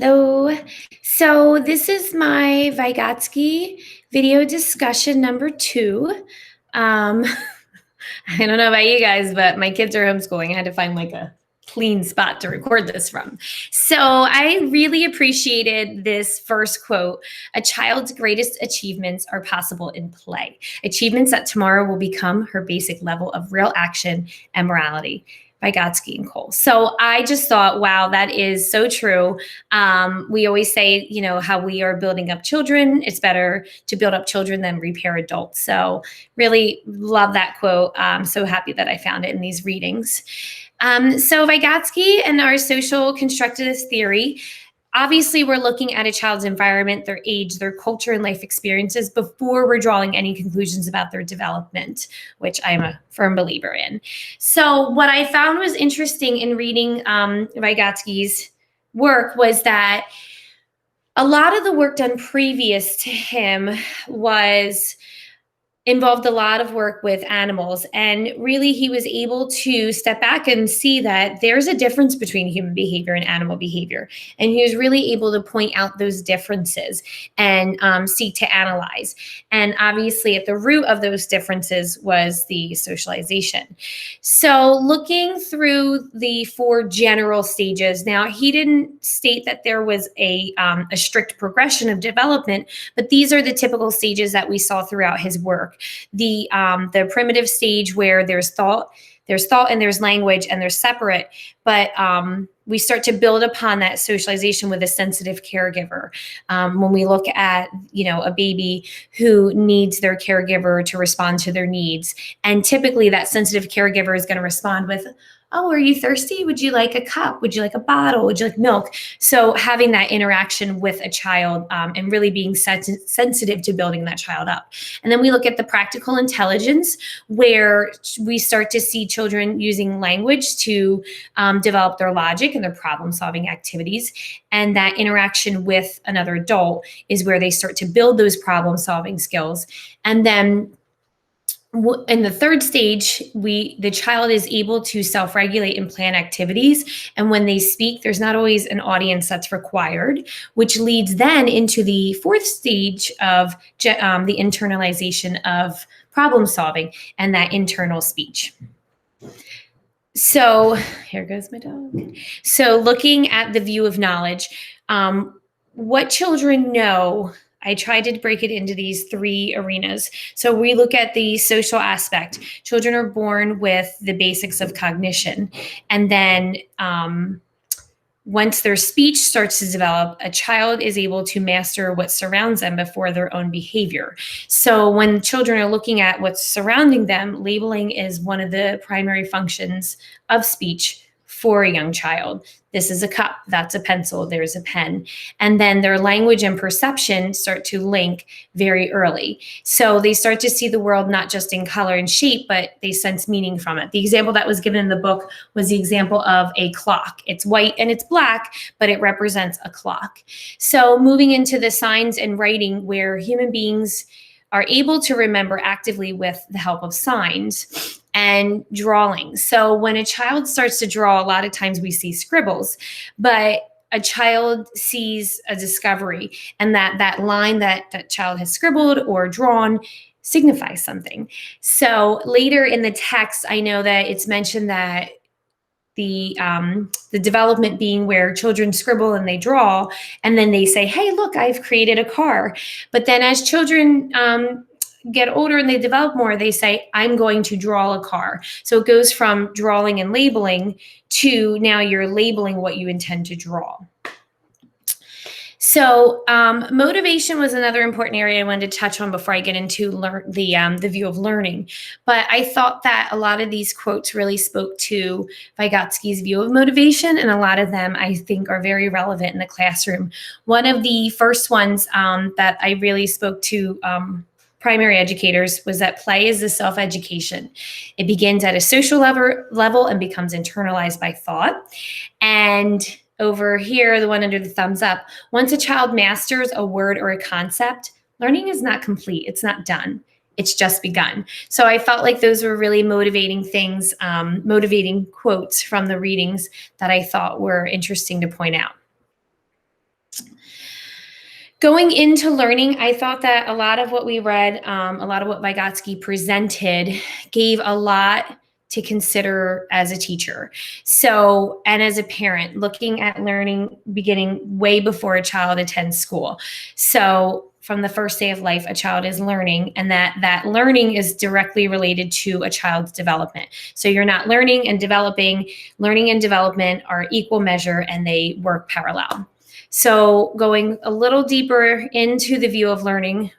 Hello. So this is my Vygotsky video discussion number 2. Um, I don't know about you guys, but my kids are homeschooling. I had to find like a clean spot to record this from. So I really appreciated this first quote. A child's greatest achievements are possible in play. Achievements that tomorrow will become her basic level of real action and morality. Vygotsky and Cole. So I just thought, wow, that is so true. We always say, how we are building up children. It's better to build up children than repair adults. So really love that quote. I'm so happy that I found it in these readings. So Vygotsky and our social constructivist theory, obviously we're looking at a child's environment, their age, their culture, and life experiences before we're drawing any conclusions about their development, which I'm a firm believer in. So what I found was interesting in reading Vygotsky's work was that a lot of the work done previous to him involved a lot of work with animals. And really, he was able to step back and see that there's a difference between human behavior and animal behavior. And he was really able to point out those differences and seek to analyze. And obviously, at the root of those differences was the socialization. So looking through the 4 general stages, now he didn't state that there was a strict progression of development, but these are the typical stages that we saw throughout his work. The primitive stage where there's thought and there's language and they're separate, but we start to build upon that socialization with a sensitive caregiver. When we look at, a baby who needs their caregiver to respond to their needs, and typically that sensitive caregiver is going to respond with, "Oh, are you thirsty? Would you like a cup? Would you like a bottle? Would you like milk?" So having that interaction with a child and really being sensitive to building that child up. And then we look at the practical intelligence, where we start to see children using language to develop their logic and their problem-solving activities. And that interaction with another adult is where they start to build those problem-solving skills. And then in the 3rd stage, the child is able to self-regulate and plan activities. And when they speak, there's not always an audience that's required, which leads then into the 4th stage of the internalization of problem solving and that internal speech. So here goes my dog. So looking at the view of knowledge, what children know, I tried to break it into these 3 arenas. So we look at the social aspect. Children are born with the basics of cognition. And then once their speech starts to develop, a child is able to master what surrounds them before their own behavior. So when children are looking at what's surrounding them, labeling is one of the primary functions of speech for a young child. This is a cup, that's a pencil, there's a pen. And then their language and perception start to link very early. So they start to see the world not just in color and shape, but they sense meaning from it. The example that was given in the book was the example of a clock. It's white and it's black, but it represents a clock. So moving into the signs and writing, where human beings are able to remember actively with the help of signs and drawing. So when a child starts to draw, a lot of times we see scribbles, but a child sees a discovery, and that line that child has scribbled or drawn signifies something. So later in the text, I know that it's mentioned that the development being where children scribble and they draw, and then they say, "Hey, look, I've created a car." But then as children get older and they develop more, they say, "I'm going to draw a car." So it goes from drawing and labeling to now you're labeling what you intend to draw. So motivation was another important area I wanted to touch on before I get into the view of learning. But I thought that a lot of these quotes really spoke to Vygotsky's view of motivation, and a lot of them I think are very relevant in the classroom. One of the first ones that I really spoke to primary educators was that play is the self-education. It begins at a social level and becomes internalized by thought. And over here, the one under the thumbs up, once a child masters a word or a concept, learning is not complete. It's not done. It's just begun. So I felt like those were really motivating things, motivating quotes from the readings that I thought were interesting to point out. Going into learning, I thought that a lot of what we read, a lot of what Vygotsky presented, gave a lot to consider as a teacher. So, and as a parent, looking at learning beginning way before a child attends school. So, from the first day of life, a child is learning, and that learning is directly related to a child's development. So, you're not learning and developing. Learning and development are equal measure, and they work parallel. So going a little deeper into the view of learning,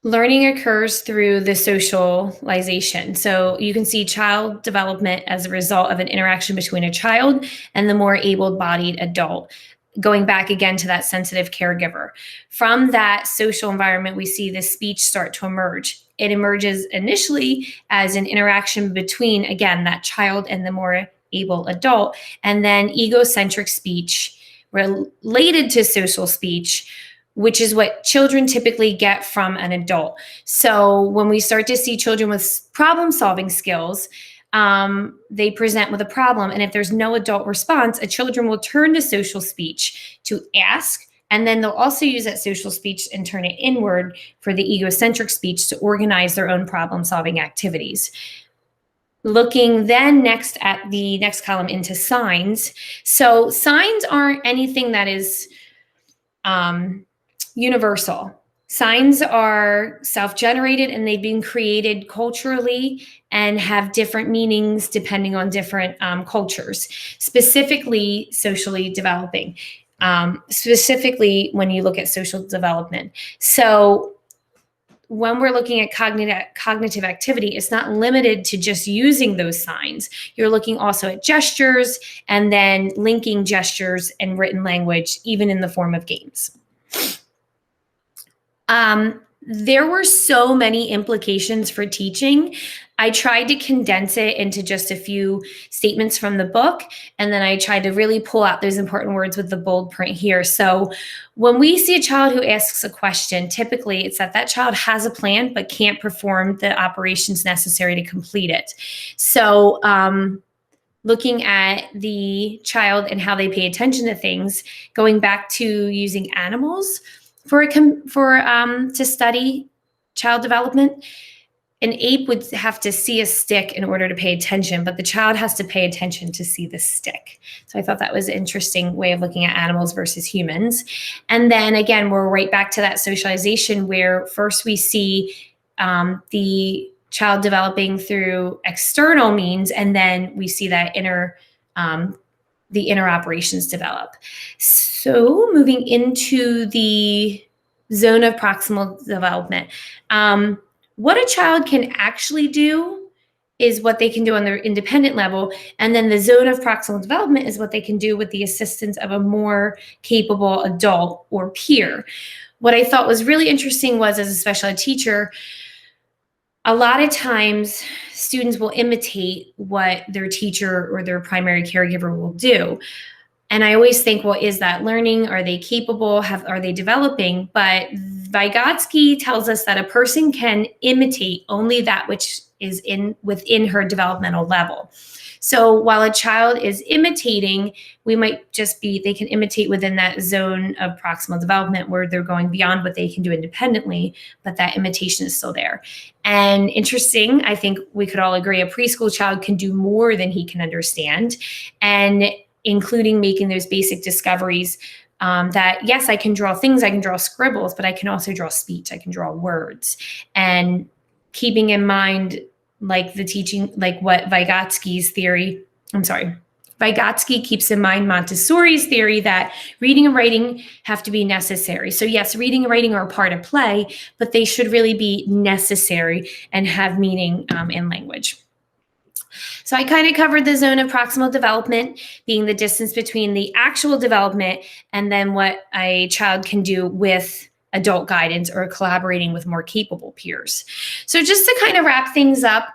learning occurs through the socialization. So you can see child development as a result of an interaction between a child and the more able-bodied adult. Going back again to that sensitive caregiver. From that social environment, we see the speech start to emerge. It emerges initially as an interaction between, again, that child and the more able adult, and then egocentric speech related to social speech, which is what children typically get from an adult. So when we start to see children with problem-solving skills, they present with a problem, and if there's no adult response, a children will turn to social speech to ask, and then they'll also use that social speech and turn it inward for the egocentric speech to organize their own problem-solving activities. Looking then next at the next column into signs. So signs aren't anything that is universal. Signs are self-generated, and they've been created culturally and have different meanings depending on different cultures, specifically socially developing, specifically when you look at social development. So when we're looking at cognitive activity, it's not limited to just using those signs. You're looking also at gestures and then linking gestures and written language, even in the form of games. There were so many implications for teaching. I tried to condense it into just a few statements from the book, and then I tried to really pull out those important words with the bold print here. So when we see a child who asks a question, typically it's that child has a plan but can't perform the operations necessary to complete it. So looking at the child and how they pay attention to things, going back to using animals to study child development. An ape would have to see a stick in order to pay attention, but the child has to pay attention to see the stick. So I thought that was an interesting way of looking at animals versus humans. And then again, we're right back to that socialization where first we see the child developing through external means, and then we see that the inner operations develop. So moving into the zone of proximal development. What a child can actually do is what they can do on their independent level. And then the zone of proximal development is what they can do with the assistance of a more capable adult or peer. What I thought was really interesting was, as a special ed teacher, a lot of times students will imitate what their teacher or their primary caregiver will do. And I always think, well, is that learning? Are they capable? Are they developing? But Vygotsky tells us that a person can imitate only that which is within her developmental level. So while a child is imitating, they can imitate within that zone of proximal development where they're going beyond what they can do independently, but that imitation is still there. And interesting, I think we could all agree, a preschool child can do more than he can understand, and including making those basic discoveries that, yes, I can draw things, I can draw scribbles, but I can also draw speech, I can draw words. And keeping in mind, like what Vygotsky keeps in mind Montessori's theory that reading and writing have to be necessary. So yes, reading and writing are a part of play, but they should really be necessary and have meaning in language. So I kind of covered the zone of proximal development being the distance between the actual development and then what a child can do with adult guidance or collaborating with more capable peers. So just to kind of wrap things up,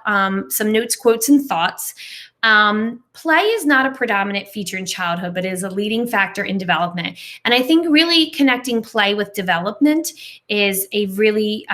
some notes, quotes, and thoughts. Play is not a predominant feature in childhood, but is a leading factor in development. And I think really connecting play with development is a really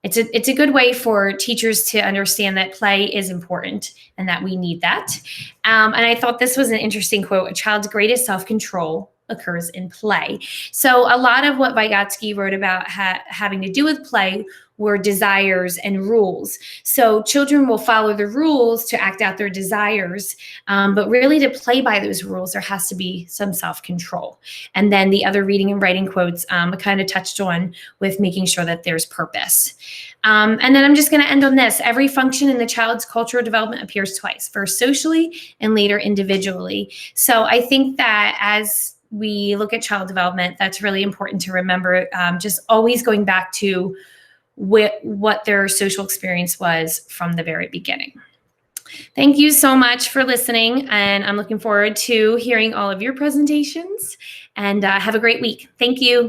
It's a good way for teachers to understand that play is important and that we need that. And I thought this was an interesting quote: "A child's greatest self-control occurs in play." So a lot of what Vygotsky wrote about having to do with play were desires and rules. So children will follow the rules to act out their desires, but really to play by those rules, there has to be some self-control. And then the other reading and writing quotes I kind of touched on, with making sure that there's purpose. And then I'm just going to end on this: every function in the child's cultural development appears twice, first socially and later individually. So I think that as we look at child development, that's really important to remember, just always going back to what their social experience was from the very beginning. Thank you so much for listening, and I'm looking forward to hearing all of your presentations, and have a great week. Thank you.